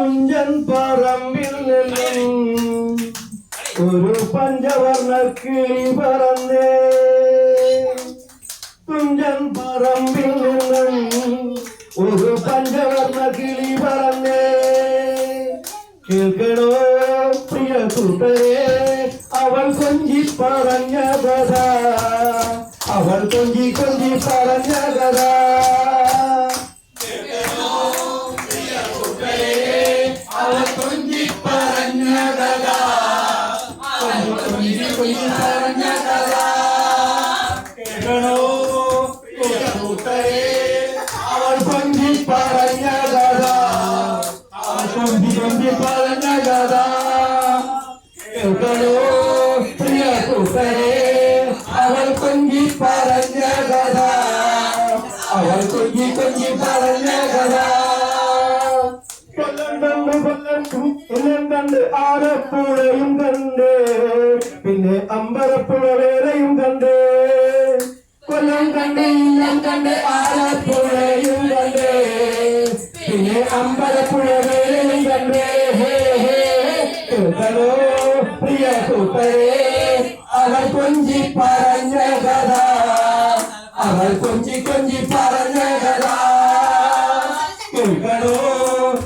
കുഞ്ചൻ പറമ്പിൽ നിന്നും ഒരു പഞ്ചവർണ്ണ കിളി പറന്നേ. കുഞ്ചൻ പറമ്പിൽ നിന്നും ഒരു പഞ്ചവർണ്ണ കിളി പറന്നേ. കേൾക്കണോ പ്രിയ കൂട്ടരെ, അവൾ കൊഞ്ചി പറഞ്ഞ കഥ, അവൾ കൊഞ്ചി കൊഞ്ചി പറഞ്ഞ കഥ. അവൾ കൊഞ്ചി പറഞ്ഞ കഥ, കൊഞ്ചി കൊഞ്ചി പറഞ്ഞ കഥ. കേൾക്കണോ പ്രിയ കൂട്ടരെ, അവൾ കൊഞ്ചി പറഞ്ഞ കഥ, അവൾ കൊഞ്ചി കൊഞ്ചി പറഞ്ഞ കഥ. കേൾക്കണോ പ്രിയ കൂട്ടരെ, അവൾ കൊഞ്ചി പറഞ്ഞ കഥ, അവൾ കൊഞ്ചി കൊഞ്ചി പറഞ്ഞ കഥ. കൊല്ലം കണ്ട് ആലപ്പുഴയും കണ്ട്, പിന്നെ അമ്പലപ്പുഴ വേലയും കണ്ട്. കൊല്ലം കണ്ട് ഇല്ലം കണ്ട് ആലപ്പുഴയും കണ്ട്, പിന്നെ അമ്പലപ്പുഴ വേലയും കണ്ട്. കേൾക്കണോ പ്രിയ കൂട്ടരെ, അവൾ കൊഞ്ചി പറഞ്ഞ കഥ, അവൾ കൊഞ്ചി കൊഞ്ചി പറഞ്ഞ കഥ. കേൾക്കണോ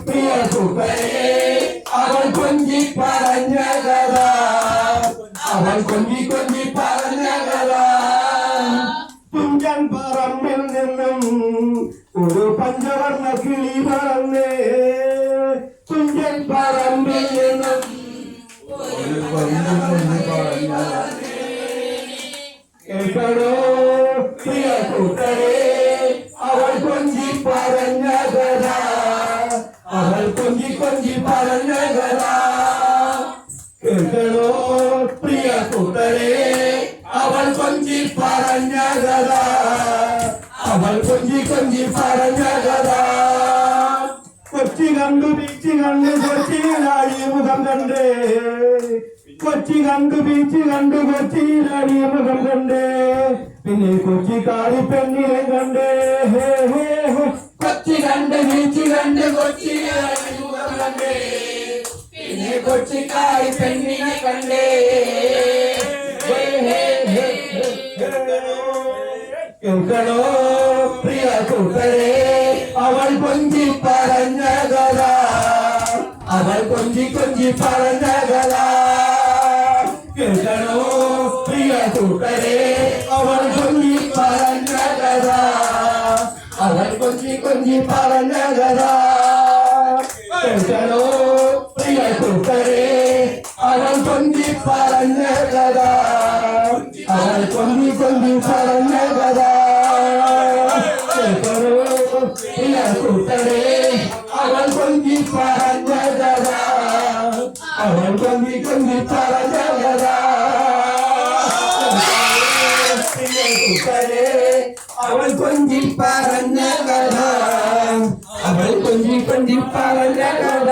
പ്രിയ കൂട്ടരെ, അവൾ കൊഞ്ചി പറഞ്ഞ കഥ, അവൾ കൊഞ്ചി കൊഞ്ചി പറഞ്ഞ കഥ. തുഞ്ചൻ പറമ്പിൽ നിന്നും ഒരു പഞ്ചവർണ്ണ കിളി പറന്നേ. തുഞ്ചൻ പറമ്പിൽ നിന്നും ഒരു പഞ്ചവർണ്ണ പറഞ്ഞ. കേൾക്കണോ പ്രിയ കൂട്ടരെ, അവൾ കൊഞ്ചി പറഞ്ഞ കഥ, അവൾ കൊഞ്ചി കൊഞ്ചി പറഞ്ഞ കഥ. കേൾക്കണോ പ്രിയ കൂട്ടരെ, അവൾ കൊഞ്ചി പറഞ്ഞ കഥ, അവൾ കൊഞ്ചി കൊഞ്ചി പറഞ്ഞ കഥ. കൊച്ചി കണ്ടു ബീച്ച് കണ്ടു കൊച്ചിയിലായി മുഖം കണ്ടേ. കൊച്ചി കണ്ടു ബീച്ച് കണ്ടു കൊച്ചിയിലായി മുഖം കണ്ടേ. പിന്നെ കൊച്ചിക്കാരി പെണ്ണിനെ കണ്ടേ. കൊച്ചി കണ്ട് ബീച്ച് കണ്ട് കൊച്ചിയിലായി മുഖം കണ്ടേ. പിന്നെ കൊച്ചിക്കാരി പെണ്ണിനെ കണ്ടേ. കേൾക്കണോ പ്രിയ കൂട്ടരെ, അവൾ കൊഞ്ചി പറഞ്ഞ കഥ, അവൾ കൊഞ്ചി കൊഞ്ചി പറഞ്ഞ കഥ. കേൾക്കണോ പ്രിയ കൂട്ടരെ, അവൾ കൊഞ്ചി പറഞ്ഞ കഥ, അവൾ കൊഞ്ചി കൊഞ്ചി പറഞ്ഞ കഥ. കേൾക്കണോ പ്രിയ കൂട്ടരെ, അവൾ കൊഞ്ചി പറഞ്ഞ കഥ, അവൾ കൊഞ്ചി കൊഞ്ചി പറഞ്ഞ കഥ. കേൾക്കണോ പ്രിയ കൂട്ടരെ, അവൾ കൊഞ്ചി പറഞ്ഞ കഥ, അവൾ കൊഞ്ചി കൊഞ്ചി പറഞ്ഞ കഥ. പ്രിയ കൂട്ടരെ, അവൾ കൊഞ്ചി പറഞ്ഞ കഥ, അവൾ കൊഞ്ചി കൊഞ്ചി പറഞ്ഞ കഥ.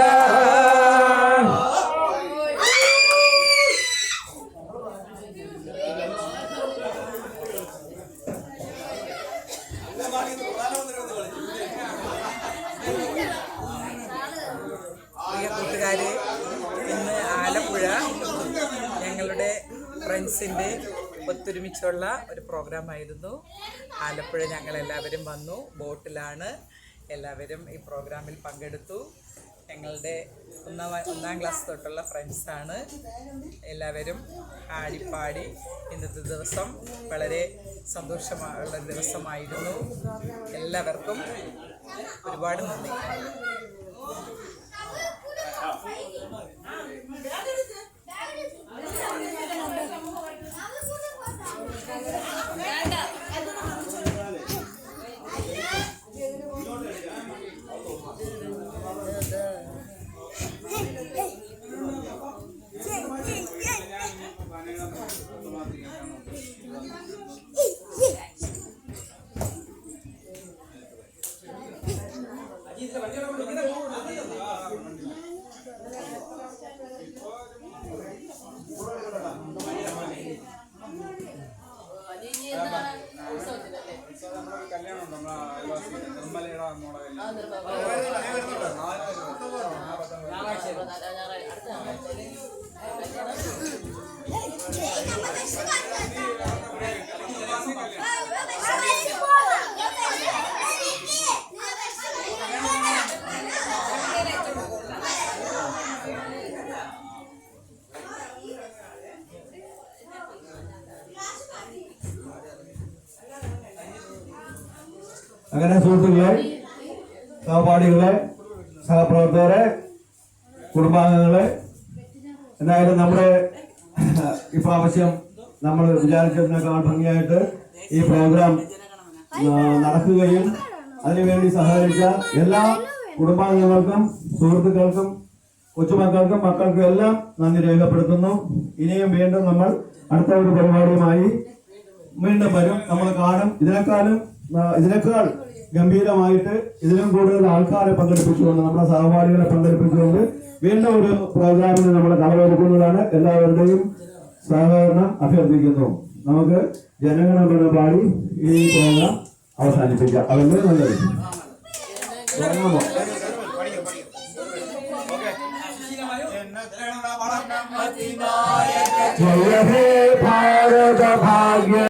കൂട്ടുകാരെ, ഇന്ന് ആലപ്പുഴ ഞങ്ങളുടെ ഫ്രണ്ട്സിൻ്റെ ഒത്തൊരുമിച്ചുള്ള ഒരു പ്രോഗ്രാമായിരുന്നു. ആലപ്പുഴ ഞങ്ങളെല്ലാവരും വന്നു, ബോട്ടിലാണ് എല്ലാവരും ഈ പ്രോഗ്രാമിൽ പങ്കെടുത്തു. ഞങ്ങളുടെ ഒന്നാം ക്ലാസ് തൊട്ടുള്ള ഫ്രണ്ട്സാണ്. എല്ലാവരും ആടിപ്പാടി ഇന്നത്തെ ദിവസം വളരെ സന്തോഷമുള്ള ദിവസമായിരുന്നു. എല്ലാവർക്കും ഒരുപാട് നന്ദി. അജീത് അങ്ങനെ സുഹൃത്തുക്കളെ, സഹപാഠികളെ, സഹപ്രവർത്തകരെ, കുടുംബാംഗങ്ങളെ, എന്തായാലും നമ്മുടെ ഇപ്രാവശ്യം നമ്മൾ വിചാരിച്ചതിനേക്കാൾ ഭംഗിയായിട്ട് ഈ പ്രോഗ്രാം നടക്കുകയും അതിനുവേണ്ടി സഹകരിച്ച എല്ലാ കുടുംബാംഗങ്ങൾക്കും സുഹൃത്തുക്കൾക്കും കൊച്ചുമക്കൾക്കും മക്കൾക്കും എല്ലാം നന്ദി രേഖപ്പെടുത്തുന്നു. ഇനിയും വീണ്ടും നമ്മൾ അടുത്ത ഒരു പരിപാടിയുമായി വീണ്ടും വരും, നമ്മൾ കാണും. ഇതിനേക്കാൾ ഗംഭീരമായിട്ട് ഇതിലും കൂടുതൽ ആൾക്കാരെ പങ്കെടുപ്പിച്ചുകൊണ്ട്, നമ്മുടെ സഹപാഠികളെ പങ്കെടുപ്പിച്ചുകൊണ്ട് വീണ്ടും ഒരു പ്രോഗ്രാമിന് നമ്മൾ കളവെടുക്കുന്നതാണ്. എല്ലാവരുടെയും സഹകരണം അഭ്യർത്ഥിക്കുന്നു. നമുക്ക് ജനഗണമന പാടി ഈ പ്രോഗ്രാം അവസാനിപ്പിക്കാം. അതല്ലേ നല്ലത്. തുടങ്ങാമോ? ജയ ഹേ ഭാരത ഭാഗ്യ